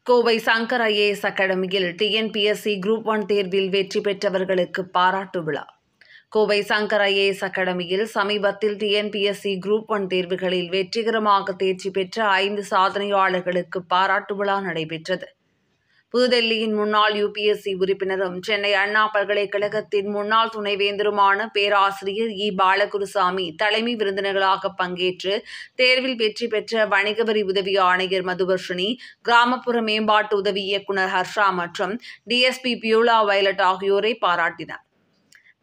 Kovai Shankar IAS அகாடமியில் TNPSC group 1 தேர்வில் வெற்றி பெற்றவர்களுக்கு பாராட்டு விழா. கோவை சங்கர் ஐஏஎஸ் அகாடமியில் சமீபத்தில் டிஎன்பிஎஸ்சி குரூப் 1 தேர்வுகளில் வெற்றிகரமாக தேர்ச்சி பெற்ற 5 சாதனையாளர்களுக்கு பாராட்டு விழா நடைபெற்றது. புதுதில்லியின் முன்னாள் யுபிஎஸ்சி உறுப்பினரும் சென்னை அண்ணா பல்கலைக்கழகத்தின் முன்னாள் துணைவேந்தருமான பேராசிரியர் பாலகுருசாமி தலைமை விருந்தினர்களாக பங்கேற்று தேர்வில் வெற்றி பெற்ற வணிக வரி உதவி ஆணையர் மதுவர்ஷினி, கிராமப்புற மேம்பாட்டு உதவி இயக்குநர் ஹர்ஷா மற்றும் டிஎஸ்பி பியூலா வயலட் ஆகியோரை பாராட்டினார்.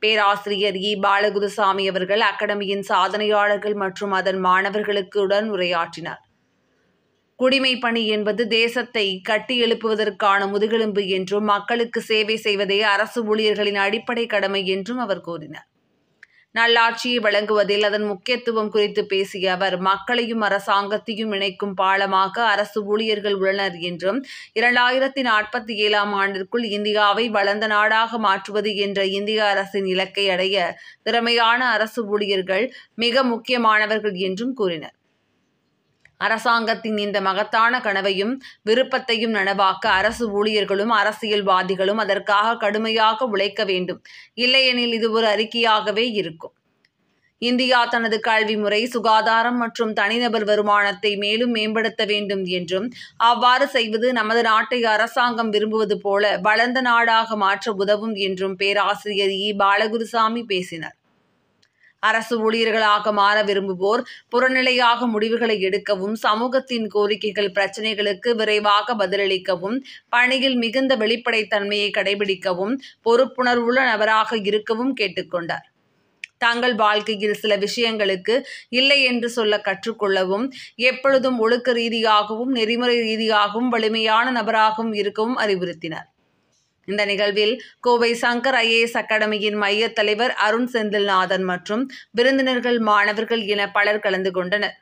பேராசிரியர் பாலகுருசாமி அவர்கள் அகாடமியின் சாதனையாளர்கள் மற்றும் அதன் மாணவர்களுக்கு உரையாற்றினார். குடிமைப் பணி என்பது தேசத்தை கட்டி எழுப்புவதற்கான முதுகெலும்பு என்றும் மக்களுக்கு சேவை செய்வதே அரசு ஊழியர்களின் அடிப்படை கடமை என்றும் அவர் கூறினார். நல்லாட்சியை வழங்குவதில் அதன் முக்கியத்துவம் குறித்து பேசிய அவர், மக்களையும் அரசாங்கத்தையும் இணைக்கும் பாலமாக அரசு ஊழியர்கள் உள்ளனர் என்றும் 2047ஆம் ஆண்டிற்குள் இந்தியாவை வளர்ந்த நாடாக மாற்றுவது என்ற இந்திய அரசின் இலக்கை அடைய திறமையான அரசு ஊழியர்கள் மிக முக்கியமானவர்கள் என்றும் கூறினார். அரசாங்கத்தின் இந்த மகத்தான கனவையும் விருப்பத்தையும் நனவாக்க அரசு ஊழியர்களும் அரசியல்வாதிகளும் அதற்காக கடுமையாக உழைக்க வேண்டும். இல்லையெனில் இது ஒரு அறிக்கையாகவே இருக்கும். இந்தியா தனது கல்வி முறை, சுகாதாரம் மற்றும் தனிநபர் வருமானத்தை மேலும் மேம்படுத்த வேண்டும் என்றும், அவ்வாறு செய்வது நமது நாட்டை அரசாங்கம் விரும்புவது போல வளர்ந்த நாடாக மாற்ற உதவும் என்றும் பேராசிரியர் பாலகுருசாமி பேசினார். அரசு ஊழியர்களாக மாற விரும்புவோர் புறநிலையாக முடிவுகளை எடுக்கவும், சமூகத்தின் கோரிக்கைகள், பிரச்சினைகளுக்கு விரைவாக பதிலளிக்கவும், பணியில் மிகுந்த வெளிப்படைத்தன்மையை கடைபிடிக்கவும், பொறுப்புணர்வுள்ள நபராக இருக்கவும் கேட்டுக்கொண்டார். தங்கள் வாழ்க்கையில் சில விஷயங்களுக்கு இல்லை என்று சொல்ல கற்றுக்கொள்ளவும், எப்பொழுதும் ஒழுக்க ரீதியாகவும் நெறிமுறை ரீதியாகவும் வலிமையான நபராகவும் இருக்கவும் அறிவுறுத்தினார். இந்த நிகழ்வில் கோவை சங்கர் ஐஏஎஸ் அகாடமியின் மைய தலைவர் அருண் செந்தில்நாதன் மற்றும் விருந்தினர்கள், மாணவர்கள் என பலர் கலந்து கொண்டனர்.